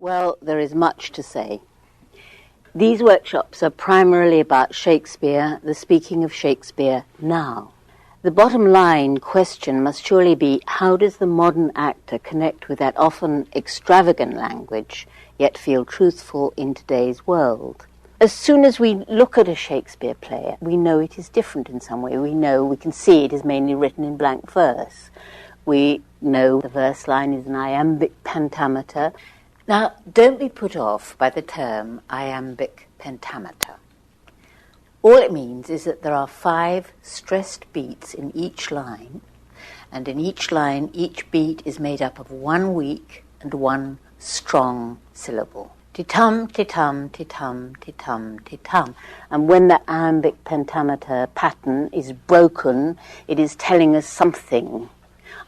Well, there is much to say. These workshops are primarily about Shakespeare, the speaking of Shakespeare now. The bottom line question must surely be, how does the modern actor connect with that often extravagant language, yet feel truthful in today's world? As soon as we look at a Shakespeare play, we know it is different in some way. We can see it is mainly written in blank verse. We know the verse line is an iambic pentameter. Now, don't be put off by the term iambic pentameter. All it means is that there are 5 stressed beats in each line, and in each line, each beat is made up of 1 weak and 1 strong syllable. Ti-tum, ti-tum, ti-tum, ti-tum, ti-tum. And when the iambic pentameter pattern is broken, it is telling us something,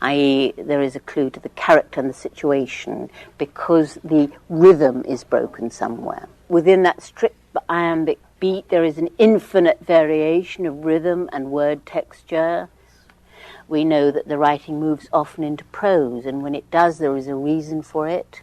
i.e. there is a clue to the character and the situation because the rhythm is broken somewhere. Within that strict iambic beat, there is an infinite variation of rhythm and word texture. We know that the writing moves often into prose, and when it does, there is a reason for it.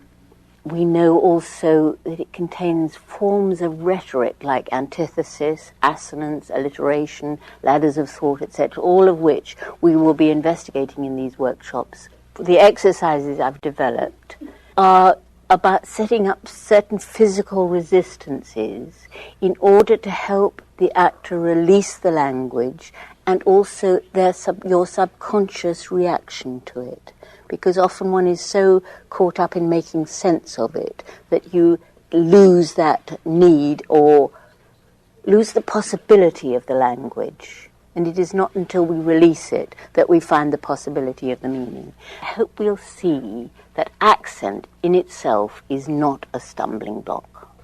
We know also that it contains forms of rhetoric like antithesis, assonance, alliteration, ladders of thought, etc., all of which we will be investigating in these workshops. The exercises I've developed are about setting up certain physical resistances in order to help the actor release the language and also your subconscious reaction to it. Because often one is so caught up in making sense of it that you lose that need or lose the possibility of the language. And it is not until we release it that we find the possibility of the meaning. I hope we'll see that accent in itself is not a stumbling block.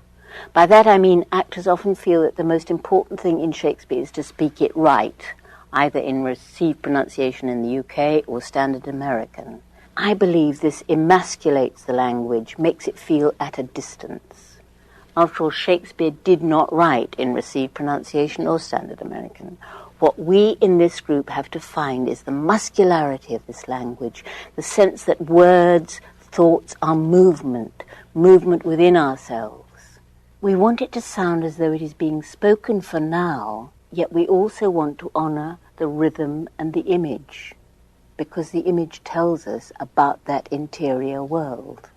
By that I mean actors often feel that the most important thing in Shakespeare is to speak it right, either in received pronunciation in the UK or standard American. I believe this emasculates the language, makes it feel at a distance. After all, Shakespeare did not write in received pronunciation or standard American. What we in this group have to find is the muscularity of this language, the sense that words, thoughts are movement within ourselves. We want it to sound as though it is being spoken for now, yet we also want to honor the rhythm and the image, because the image tells us about that interior world.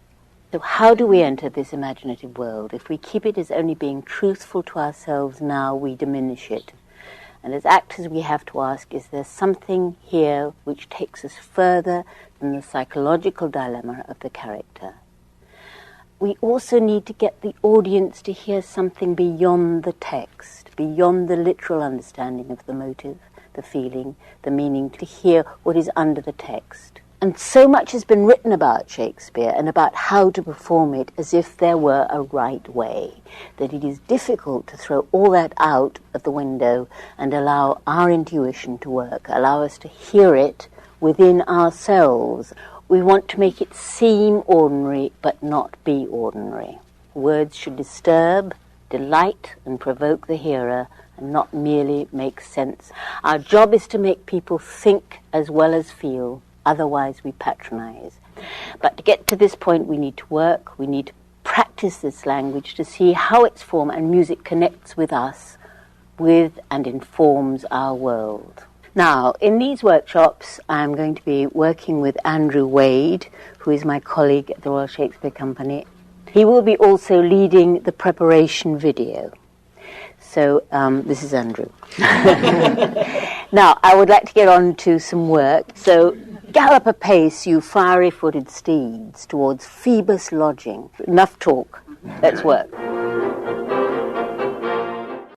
So how do we enter this imaginative world? If we keep it as only being truthful to ourselves now, we diminish it. And as actors we have to ask, is there something here which takes us further than the psychological dilemma of the character? We also need to get the audience to hear something beyond the text, beyond the literal understanding of the motive, the feeling, the meaning, to hear what is under the text. And so much has been written about Shakespeare and about how to perform it as if there were a right way, that it is difficult to throw all that out of the window and allow our intuition to work, allow us to hear it within ourselves. We want to make it seem ordinary but not be ordinary. Words should disturb, delight and provoke the hearer and not merely make sense. Our job is to make people think as well as feel, otherwise we patronize. But to get to this point we need to work, we need to practice this language to see how its form and music connects with us, with and informs our world. Now, in these workshops I'm going to be working with Andrew Wade, who is my colleague at the Royal Shakespeare Company. He will be also leading the preparation video. So this is Andrew. Now, I would like to get on to some work. So, gallop apace, you fiery-footed steeds, towards Phoebus' lodging. Enough talk. Let's work.